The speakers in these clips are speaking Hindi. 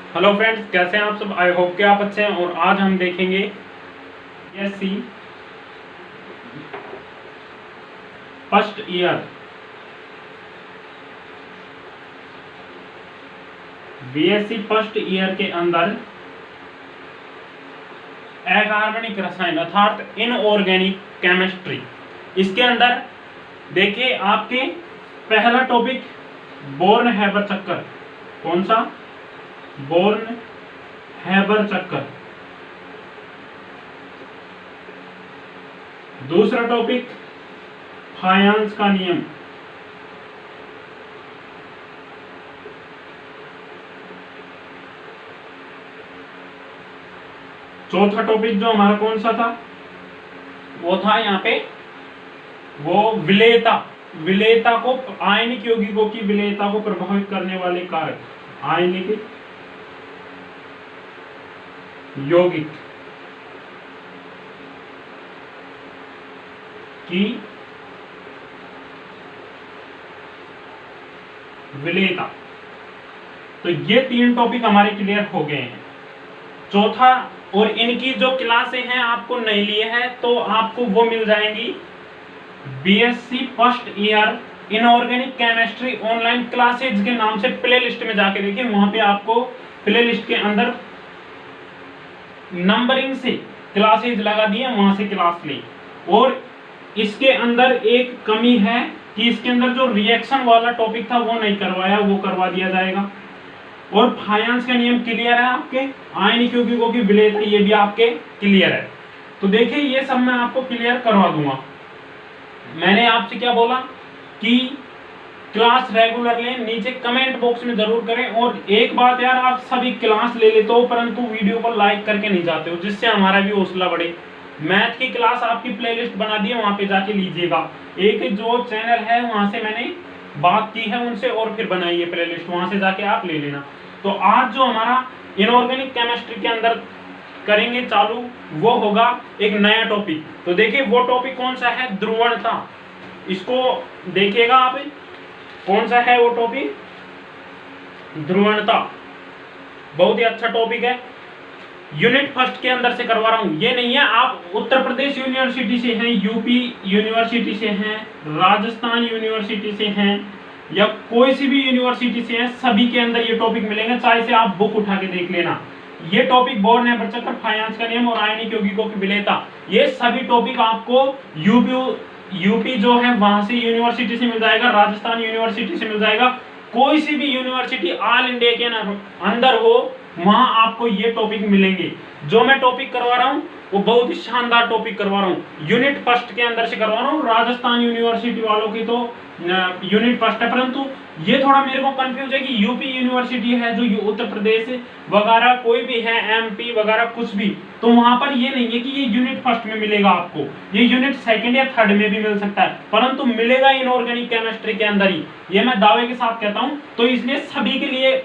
हेलो फ्रेंड्स, कैसे हैं आप सब। आई होप कि आप अच्छे हैं। और आज हम देखेंगे बीएससी फर्स्ट ईयर के अंदर अकार्बनिक रसायन अर्थात इनऑर्गेनिक केमिस्ट्री। इसके अंदर देखिए आपके पहला टॉपिक बोर्न हैबर चक्कर। कौन सा? बोर्न हैबर चक्कर। दूसरा टॉपिक फायांस का नियम। चौथा टॉपिक जो हमारा कौन सा था, वो था यहाँ पे वो विलेयता को, आयनिक यौगिकों की विलेयता को प्रभावित करने वाले कारक। आयनिक यौगिक की विलेयता। तो ये तीन टॉपिक हमारे क्लियर हो गए हैं। चौथा, और इनकी जो क्लासें हैं आपको नहीं लिए हैं तो आपको वो मिल जाएंगी BSc first year inorganic chemistry online classes के नाम से प्ले लिस्ट में जाके देखिए। वहां पे आपको प्ले लिस्ट के अंदर नंबरिंग से क्लासेज लगा दिए, वहां से क्लास ली। और इसके अंदर एक कमी है कि इसके अंदर जो रिएक्शन वाला टॉपिक था वो नहीं करवाया, वो करवा दिया जाएगा। और फायांस का नियम क्लियर है आपके, आयनिक यौगिकों की विलेयता ये भी आपके क्लियर है। तो देखिए ये सब मैं आपको क्लियर करवा दूंगा। मैंने आपसे क्या बोला कि क्लास रेगुलर लें, नीचे कमेंट बॉक्स में जरूर करें। और एक बात यार, आप सभी क्लास ले लेते हो परंतु वीडियो को लाइक करके नहीं जाते हो, जिससे हमारा भी हौसला बढ़े। मैथ की क्लास आपकी प्लेलिस्ट बना दी है, वहां पे जाके लीजिएगा। एक जो चैनल है वहां से मैंने बात की है उनसे और फिर बनाई है प्लेलिस्ट, वहां से जाके आप ले लेना। तो आज जो हमारा इनऑर्गेनिक केमिस्ट्री के अंदर करेंगे चालू, वो होगा एक नया टॉपिक। तो देखिए वो टॉपिक कौन सा है, ध्रुवणता। इसको देखिएगा आप, कौन सा है वो टॉपिक, ध्रुवणता। बहुत ही अच्छा टॉपिक है। यूनिट फर्स्ट के अंदर से करवा रहा हूं, ये नहीं है आप उत्तर प्रदेश यूनिवर्सिटी से हैं, यूपी यूनिवर्सिटी से हैं, राजस्थान यूनिवर्सिटी से हैं, या कोई सी भी यूनिवर्सिटी से हैं, सभी के अंदर ये टॉपिक मिलेंगे। चाहे से आप बुक उठा के देख लेना। ये टॉपिक बोर्न हैबर चक्कर, फायांस का नियम और आयनिक यौगिकों की विलेयता, ये सभी टॉपिक आपको यूपी जो है वहां से यूनिवर्सिटी से मिल जाएगा, राजस्थान यूनिवर्सिटी से मिल जाएगा। कोई सी भी यूनिवर्सिटी ऑल इंडिया के अंदर हो वहां आपको ये टॉपिक मिलेंगे। जो मैं टॉपिक करवा रहा हूँ वो बहुत ही शानदार टॉपिक करवा रहा हूँ, यूनिट फर्स्ट के अंदर से करवा रहा हूँ। राजस्थान यूनिवर्सिटी वालों की तो यूनिट फर्स्ट है, परंतु ये थोड़ा मेरे को कंफ्यूज है कि यूपी यूनिवर्सिटी है जो उत्तर प्रदेश वगैरह कोई भी है, एमपी वगैरह कुछ भी, तो वहां पर ये नहीं है कि ये यूनिट फर्स्ट में मिलेगा आपको, ये यूनिट सेकंड या थर्ड में भी मिल सकता है, परंतु मिलेगा इनऑर्गेनिक केमिस्ट्री के अंदर ही, ये मैं दावे के साथ कहता हूँ। तो इसलिए सभी के लिए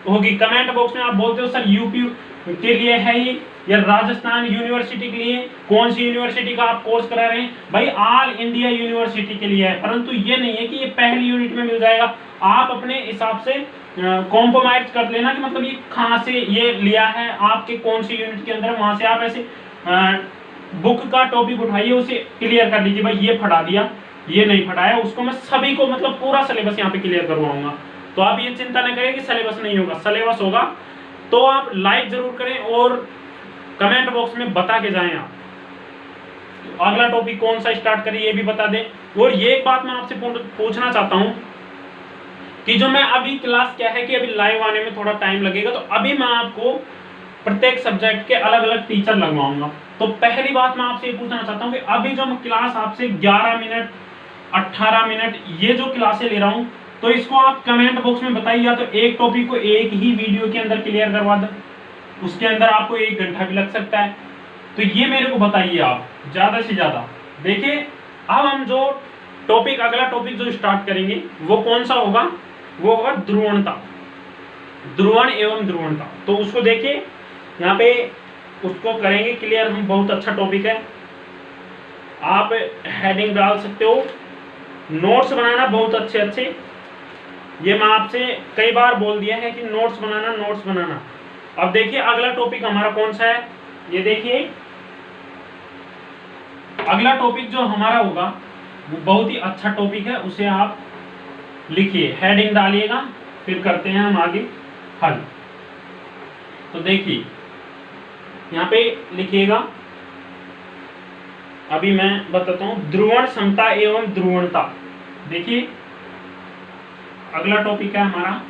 होगी। कमेंट बॉक्स में आप बोलते हो सर यूपी के लिए है ये या राजस्थान यूनिवर्सिटी के लिए, कौन सी यूनिवर्सिटी का आप कोर्स करा रहे हैं, भाई ऑल इंडिया यूनिवर्सिटी के लिए है। परंतु ये नहीं है कि ये पहली यूनिट में मिल जाएगा। आप अपने हिसाब से कॉम्प्रोमाइज कर लेना कि मतलब ये कहाँ से ये लिया है, आपके कौन सी यूनिट के अंदर, वहां से आप ऐसे बुक का टॉपिक उठाइए, उसे क्लियर कर लीजिए। भाई ये फटा दिया, ये नहीं फटाया, उसको मैं सभी को मतलब पूरा सिलेबस यहाँ पे क्लियर करवाऊंगा। तो आप ये चिंता न करें कि सिलेबस नहीं होगा, सिलेबस होगा। तो आप लाइक जरूर करें और कमेंट बॉक्स में बता के जाएं आप तो अगला टॉपिक कौन सा स्टार्ट करें ये भी बता दें। और ये एक बात मैं आपसे पूछना चाहता हूं कि जो मैं अभी क्लास क्या है कि अभी लाइव आने में थोड़ा टाइम लगेगा, तो अभी मैं आपको प्रत्येक सब्जेक्ट के अलग अलग टीचर लगवाऊंगा। तो पहली बात मैं आपसे ये पूछना चाहता हूँ कि अभी जो मैं क्लास आपसे 11 मिनट 18 मिनट ये जो क्लासें ले रहा हूँ, तो इसको आप कमेंट बॉक्स में बताइए, या तो एक टॉपिक को एक ही वीडियो के अंदर क्लियर करवा दें, उसके अंदर आपको 1 घंटा भी लग सकता है। तो ये मेरे को बताइए आप ज्यादा से ज्यादा। देखिए अब हम जो टॉपिक, अगला टॉपिक जो स्टार्ट करेंगे वो कौन सा होगा, वो होगा ध्रुवणता, ध्रुवण एवं ध्रुवणता। तो उसको देखिए यहाँ पे उसको करेंगे क्लियर हम। बहुत अच्छा टॉपिक है, आप हेडिंग डाल सकते हो, नोट्स बनाना बहुत अच्छे अच्छे। ये मैं आपसे कई बार बोल दिया है कि नोट्स बनाना, नोट्स बनाना। अब देखिए अगला टॉपिक हमारा कौन सा है, ये देखिए अगला टॉपिक जो हमारा होगा वो बहुत ही अच्छा टॉपिक है, उसे आप लिखिए, हेडिंग डालिएगा, फिर करते हैं हम आगे हल। तो देखिए यहाँ पे लिखिएगा, अभी मैं बताता हूं, ध्रुवण समता एवं ध्रुवणता। देखिए अगला टॉपिक है हमारा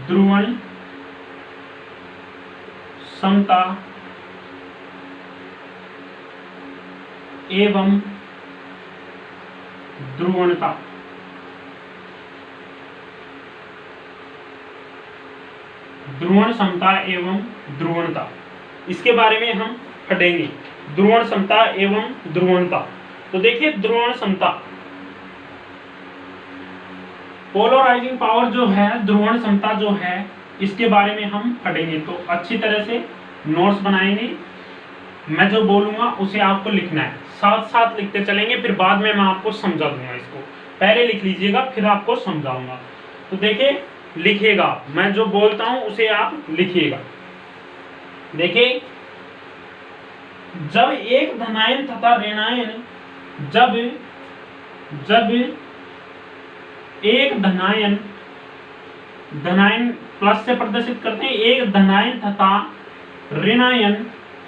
ध्रुवण समता एवं ध्रुवणता। ध्रुवण समता एवं ध्रुवणता, इसके बारे में हम पढ़ेंगे। ध्रुवण समता एवं ध्रुवणता। तो देखिए ध्रुवण समता, पोलराइजिंग पावर जो है, ध्रुवण समता जो है, इसके बारे में हम पढ़ेंगे। तो अच्छी तरह से नोट्स बनाएंगे, मैं जो बोलूंगा उसे आपको लिखना है, साथ साथ लिखते चलेंगे, फिर बाद में मैं आपको समझा दूंगा। इसको पहले लिख लीजिएगा, फिर आपको समझाऊंगा। तो देखिए लिखिएगा, मैं जो बोलता हूं उसे आप लिखिएगा। देखिए जब एक धनायन तथा ऋणायन, जब एक धनायन प्लस से प्रदर्शित करते हैं, एक धनायन तथा ऋणायन,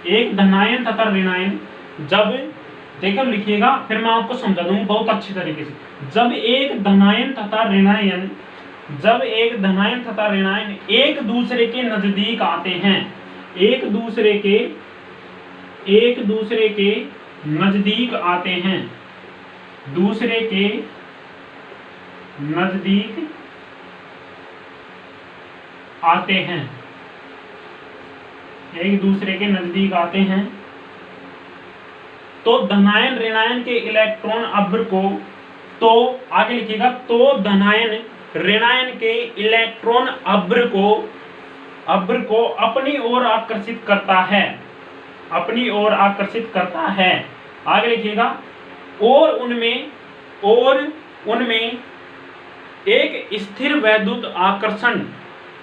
एक धनायन तथा ऋणायन, जब देखो लिखिएगा, फिर मैं आपको समझा दूंगा बहुत अच्छी तरीके से। जब एक धनायन तथा ऋणायन, जब एक धनायन तथा ऋणायन एक दूसरे के नजदीक आते हैं, एक दूसरे के नजदीक आते हैं, दूसरे के नजदीक आते हैं, एक दूसरे के नजदीक आते हैं, तो धनायन ऋणायन के इलेक्ट्रॉन अभ्र को, तो आगे लिखिएगा, तो धनायन ऋणायन के इलेक्ट्रॉन अभ्र को अपनी ओर आकर्षित करता है, अपनी ओर आकर्षित करता है। आगे लिखिएगा, और उनमें एक स्थिर वैद्युत आकर्षण,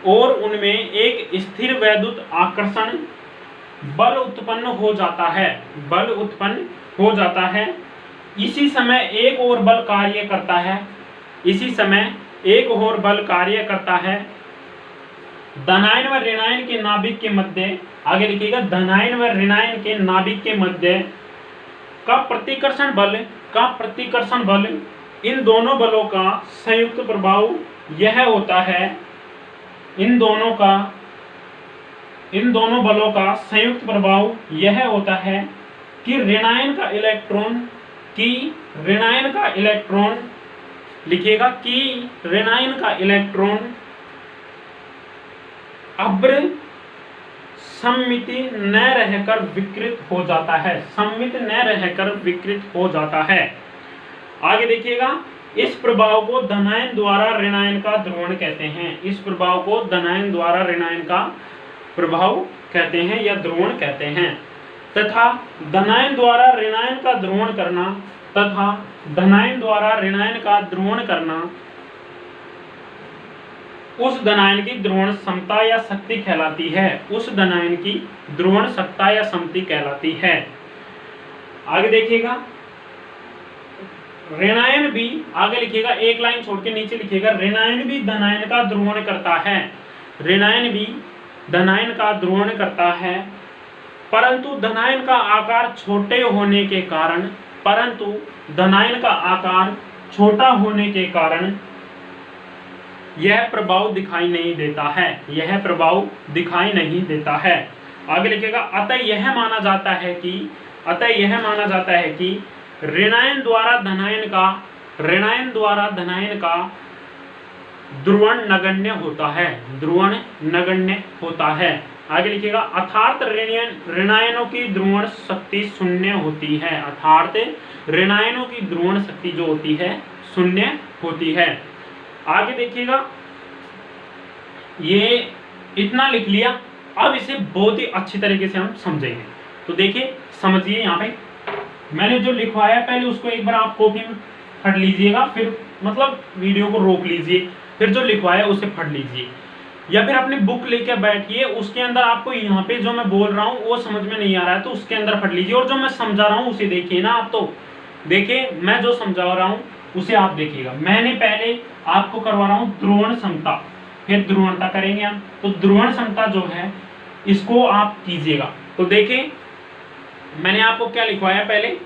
और उनमें एक स्थिर वैद्युत आकर्षण बल उत्पन्न हो जाता है, बल उत्पन्न हो जाता है। इसी समय एक और बल कार्य करता है, इसी समय एक और बल कार्य करता है। धनायन व ऋणायन के नाभिक के मध्य, आगे लिखिएगा, धनायन व ऋणायन के नाभिक के मध्य का प्रतिकर्षण बल, इन दोनों बलों का संयुक्त प्रभाव यह होता है, इन दोनों बलों का संयुक्त प्रभाव यह होता है कि ऋणायन का इलेक्ट्रॉन लिखिएगा, कि ऋणायन का इलेक्ट्रॉन अभ्र सममिति न रहकर विकृत हो जाता है, सममित न रहकर विकृत हो जाता है। आगे देखिएगा, इस प्रभाव को धनायन द्वारा ऋणायन का ध्रुवण कहते हैं, इस प्रभाव को धनायन द्वारा ऋणायन का प्रभाव कहते हैं या ध्रुवण कहते हैं। तथा धनायन द्वारा ऋणायन का ध्रुवण करना, तथा धनायन द्वारा ऋणायन का ध्रुवण करना उस धनायन की ध्रुवण समता या शक्ति कहलाती है, उस धनायन की ध्रुवण सत्ता या समति कहलाती है। आगे देखिएगा, ऋणायन भी, आगे लिखिएगा, एक लाइन छोड़ के नीचे लिखिएगा, ऋणायन भी धनायन का ध्रुवण करता है, ऋणायन भी धनायन का ध्रुवण करता है, परंतु धनायन का आकार छोटे होने के कारण, परंतु धनायन का आकार छोटा होने के कारण यह प्रभाव दिखाई नहीं देता है, यह प्रभाव दिखाई नहीं देता है। आगे लिखिएगा, अतः यह माना जाता है कि ऋणायन द्वारा धनायन का ध्रुवण नगण्य होता है, ध्रुवण नगण्य होता है। आगे लिखिएगा, अर्थात ऋणायनों की ध्रुवण शक्ति शून्य होती है, अर्थात ऋणायनों की ध्रुवण शक्ति जो होती है शून्य होती है। आगे देखिएगा, ये इतना लिख लिया, अब इसे बहुत ही अच्छी तरीके से हम समझेंगे। तो देखिए समझिए, यहाँ पे मैंने जो लिखवाया पहले उसको एक बार आप कॉपी में पढ़ लीजिएगा, फिर मतलब वीडियो को रोक लीजिए, फिर जो लिखवाया उसे पढ़ लीजिए। या फिर अपनी बुक लेके बैठिए, उसके अंदर आपको यहाँ पे जो मैं बोल रहा हूँ वो समझ में नहीं आ रहा है तो उसके अंदर पढ़ लीजिए, और जो मैं समझा रहा हूँ उसे देखिए ना आप। तो देखिए मैं जो समझा रहा हूँ उसे आप देखिएगा। मैंने पहले आपको करवा रहा हूँ ध्रुवण समता, फिर ध्रुवणता करेंगे हम। तो ध्रुवण समता जो है इसको आप कीजिएगा। तो देखिए मैंने आपको क्या लिखवाया पहले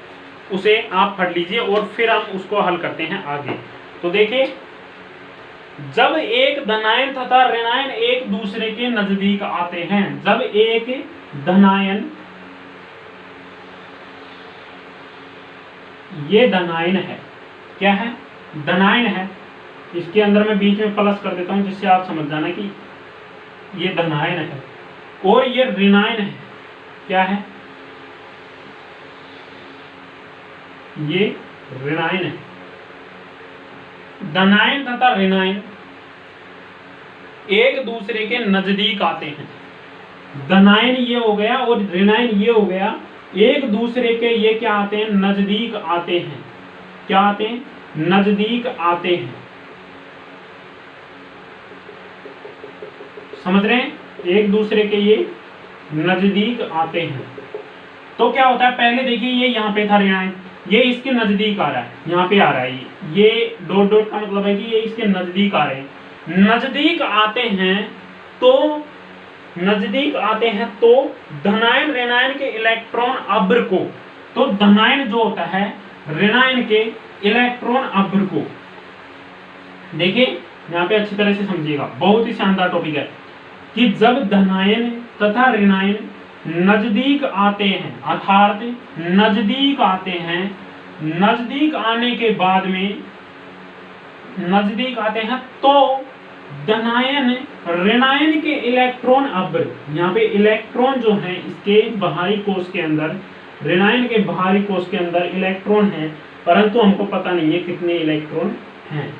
उसे आप पढ़ लीजिए और फिर हम उसको हल करते हैं आगे। तो देखिए जब एक धनायन तथा ऋणायन एक दूसरे के नजदीक आते हैं, जब एक धनायन, ये धनायन है, क्या है? धनायन है। इसके अंदर मैं बीच में प्लस कर देता हूं जिससे आप समझ जाना कि ये धनायन है, और ये ऋणायन है। क्या है? ये ऋणायन है। धनायन तथा ऋणायन एक दूसरे के नजदीक आते हैं। धनायन ये हो गया और ऋणायन ये हो गया, एक दूसरे के ये क्या आते हैं? नजदीक आते हैं। क्या आते हैं? नजदीक आते हैं। समझ रहे हैं? एक दूसरे के ये नजदीक आते हैं। तो क्या होता है, पहले देखिए ये यहाँ पे था ऋणायन, ये इसके नजदीक आ रहा है, यहाँ पे आ रहा है, ये डॉट डॉट का मतलब है कि ये इसके नजदीक आ रहे हैं। नजदीक आते हैं तो, नजदीक आते हैं तो धनायन ऋणायन के इलेक्ट्रॉन अभ्र को, तो धनायन जो होता है ऋणायन के इलेक्ट्रॉन अभ्र को, देखिए यहाँ पे अच्छी तरह से समझिएगा, बहुत ही शानदार टॉपिक है कि जब धनायन तथा ऋणायन नजदीक आते हैं, अर्थात नजदीक आते हैं, नजदीक आने के बाद में, नजदीक आते हैं तो धनायन ऋणायन के इलेक्ट्रॉन अभ्र, यहाँ पे इलेक्ट्रॉन जो है इसके बाहरी कोश के अंदर, ऋणायन के बाहरी कोश के अंदर इलेक्ट्रॉन है, परंतु हमको पता नहीं है कितने इलेक्ट्रॉन हैं।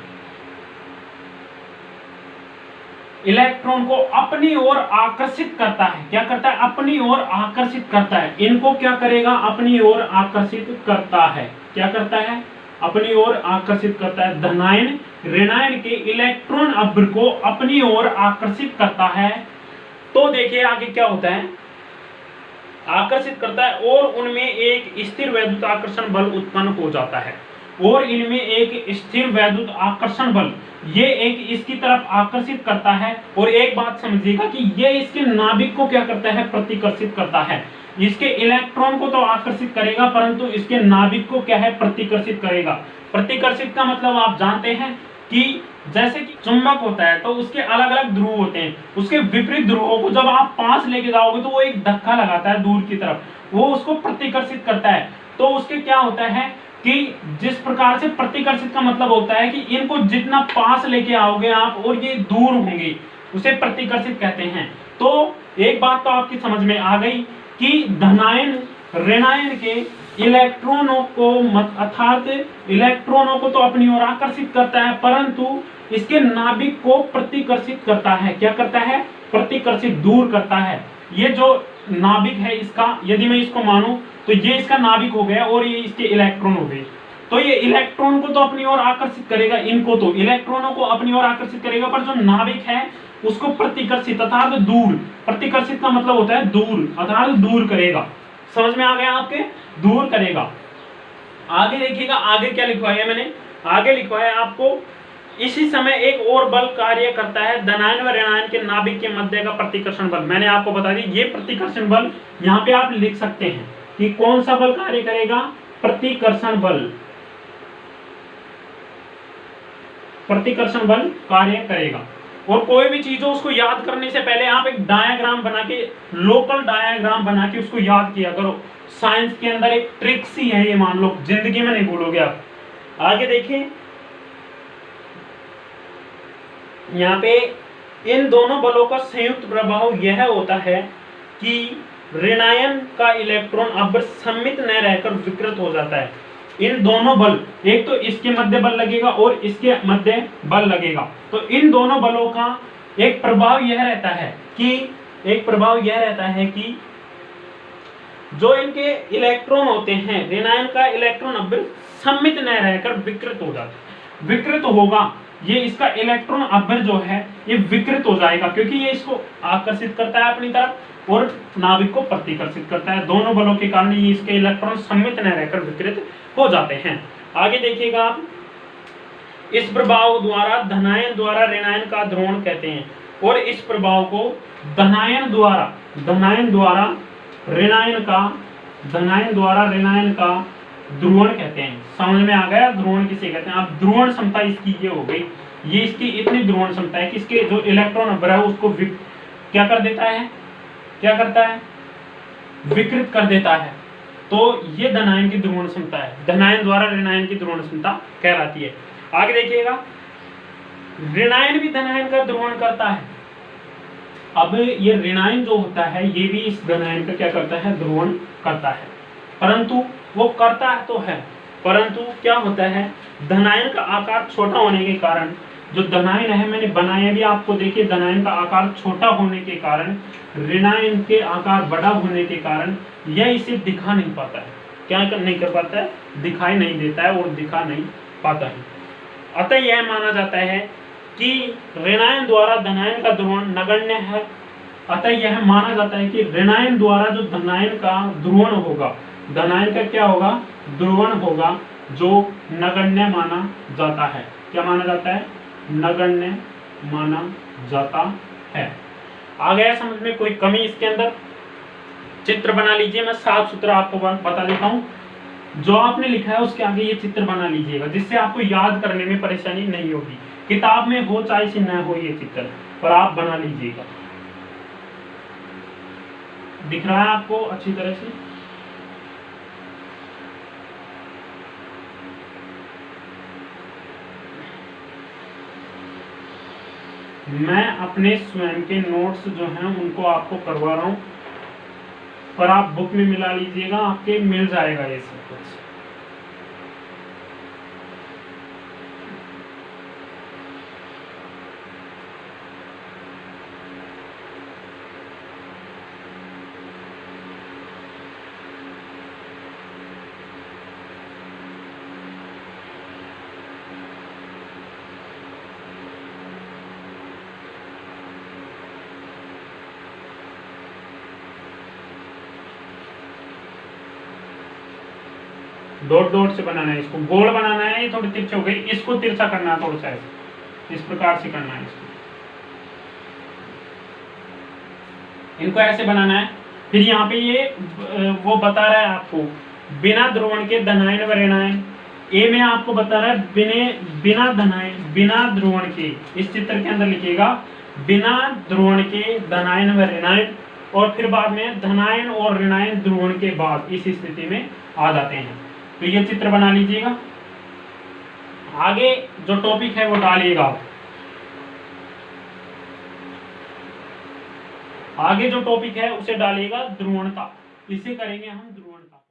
इलेक्ट्रॉन को अपनी ओर आकर्षित करता है। क्या करता है? अपनी ओर आकर्षित करता है। इनको क्या करेगा? अपनी ओर आकर्षित करता है। क्या करता है? अपनी ओर आकर्षित करता है। धनायन ऋणायन के इलेक्ट्रॉन अभ्र को अपनी ओर आकर्षित करता है। तो देखिए आगे क्या होता है, आकर्षित करता है और उनमें एक स्थिर वैद्युत आकर्षण बल उत्पन्न हो जाता है, और इनमें एक स्थिर वैद्युत आकर्षण बल, ये एक इसकी तरफ आकर्षित करता है। और एक बात समझिएगा कि ये इसके नाभिक को क्या करता है? प्रतिकर्षित करता है। इसके इलेक्ट्रॉन को तो आकर्षित करेगा परंतु इसके नाभिक को क्या है? प्रतिकर्षित करेगा। प्रतिकर्षित का मतलब आप जानते हैं कि जैसे कि चुंबक होता है तो उसके अलग अलग ध्रुव होते हैं, उसके विपरीत ध्रुवों को जब आप पास लेके जाओगे तो वो एक धक्का लगाता है दूर की तरफ, वो उसको प्रतिकर्षित करता है। तो उसके क्या होता है कि जिस प्रकार से प्रतिकर्षित का मतलब होता है कि इनको जितना पास लेके आओगे आप और ये दूर होंगे, उसे प्रतिकर्षित कहते हैं। तो एक बात तो आपकी समझ में आ गई कि धनायन ऋणायन के इलेक्ट्रॉनों को अर्थात इलेक्ट्रॉनों को तो अपनी ओर आकर्षित करता है परंतु इसके नाभिक को प्रतिकर्षित करता है। क्या करता है? प्रतिकर्षित, दूर करता है। ये जो नाभिक है इसका, यदि मैं इसको मानूं तो ये इसका नाभिक हो गया और ये इसके इलेक्ट्रॉन हो गए। तो ये इलेक्ट्रॉन को तो अपनी ओर आकर्षित करेगा, इनको तो इलेक्ट्रॉनों को अपनी ओर आकर्षित करेगा, पर जो नाभिक है उसको प्रतिकर्षित अर्थात दूर, प्रतिकर्षित का मतलब होता है दूर, अर्थात दूर करेगा। समझ में आ गया आपके? दूर करेगा। आगे देखिएगा, आगे क्या लिखवाया मैंने, आगे लिखवाया आपको, इसी समय एक और बल कार्य करता है, धनायन व ऋणायन के नाभिक के मध्य का प्रतिकर्षण बल। मैंने आपको बता दी ये प्रतिकर्षण बल, यहाँ पे आप लिख सकते हैं कि कौन सा बल कार्य करेगा? प्रतिकर्षण बल, प्रतिकर्षण बल कार्य करेगा। और कोई भी चीज हो उसको याद करने से पहले आप एक डायग्राम बना के, लोकल डायग्राम बना के उसको याद किया करो। साइंस के अंदर एक ट्रिक्स ही है ये, मान लो जिंदगी में नहीं भूलोगे आप। आगे देखिए, यहाँ पे इन दोनों बलों का संयुक्त प्रभाव यह होता है कि ऋणायन का इलेक्ट्रॉन अभ्र सममित न रहकर विकृत हो जाता है। इन दोनों बल, एक तो इसके मध्य बल लगेगा और इसके मध्य बल लगेगा, तो इन दोनों बलों का एक प्रभाव यह रहता है कि जो इनके इलेक्ट्रॉन होते हैं, ऋणायन का इलेक्ट्रॉन अभ्र सममित न रहकर विकृत हो जाता है। विकृत होगा ये इसका इलेक्ट्रॉन अभ्यर जो है ये विकृत हो जाएगा, क्योंकि ये इसको आकर्षित करता है अपनी तरफ और नाभिक को प्रतिकर्षित करता है। दोनों बलों के कारण ये इसके इलेक्ट्रॉन सम्मित न रहकर विकृत हो जाते हैं। आगे देखिएगा आप, इस प्रभाव द्वारा धनायन द्वारा ऋणायन का ध्रुवण कहते हैं, और इस प्रभाव को धनायन द्वारा ऋणायन का ध्रुवण कहते हैं। समझ में आ गया ध्रुवण किसे कहते हैं। अब ध्रुवण क्षमता इसकी ये हो गई, ये इसकी इतनी ध्रुवण क्षमता है कि इसके जो इलेक्ट्रॉन अभ्यर है उसको क्या कर देता है, क्या करता है, विकृत कर देता है। तो ये धनायन की ध्रुवण क्षमता है, धनायन द्वारा ऋणायन की ध्रुवण क्षमता कहलाती है। आगे देखिएगा, ऋणायन भी धनायन का ध्रुवण करता है। अब ये ऋणायन जो होता है ये भी इस धनायन का क्या करता है, ध्रुवण करता है, परंतु वो करता है तो है, परंतु क्या होता है, धनायन का आकार छोटा होने के कारण, जो धनायन है मैंने बनाया भी आपको, देखिए धनायन का आकार छोटा होने के कारण, ऋणायन के आकार बड़ा होने के कारण यह इसे दिखा नहीं पाता है, क्या नहीं कर पाता है, दिखाई नहीं देता है और दिखा नहीं पाता है। अतः यह माना जाता है कि ऋणायन द्वारा धनायन का ध्रुवण नगण्य है। अतः यह माना जाता है कि ऋणायन द्वारा जो धनायन का ध्रुवण होगा, धनायन का क्या होगा, ध्रुवण होगा, जो नगण्य माना जाता है। क्या माना जाता है, नगण्य माना जाता है। आ गया समझ में कोई कमी इसके अंदर। चित्र बना लीजिए, मैं साफ सुथरा आपको बता देता हूँ, जो आपने लिखा है उसके आगे ये चित्र बना लीजिएगा, जिससे आपको याद करने में परेशानी नहीं होगी। किताब में हो चाहे से न हो ये चित्र, पर आप बना लीजिएगा। दिख रहा है आपको अच्छी तरह से। मैं अपने स्वयं के नोट्स जो हैं उनको आपको करवा रहा हूं, पर आप बुक में मिला लीजिएगा, आपके मिल जाएगा ये सब कुछ। डॉट डॉट से बनाना है, इसको गोल बनाना है, ये थोड़ी तिरछी हो गई, इसको तिरछा करना है थोड़ा सा, इस प्रकार से करना है इसको, इनको ऐसे बनाना है। फिर यहाँ पे ये वो बता रहा है आपको बिना ध्रुवण के धनायन व ऋणायन, ए में आपको बता रहा है बिना धनायन बिना ध्रुवण के, इस चित्र के अंदर लिखिएगा बिना ध्रुवण के धनायन व ऋणायन, और फिर बाद में धनायन और ऋणायन ध्रुवण के बाद इस स्थिति में आ जाते हैं। तो ये चित्र बना लीजिएगा। आगे जो टॉपिक है वो डालिएगा, आगे जो टॉपिक है उसे डालिएगा ध्रुवणता, इसे करेंगे हम ध्रुवणता।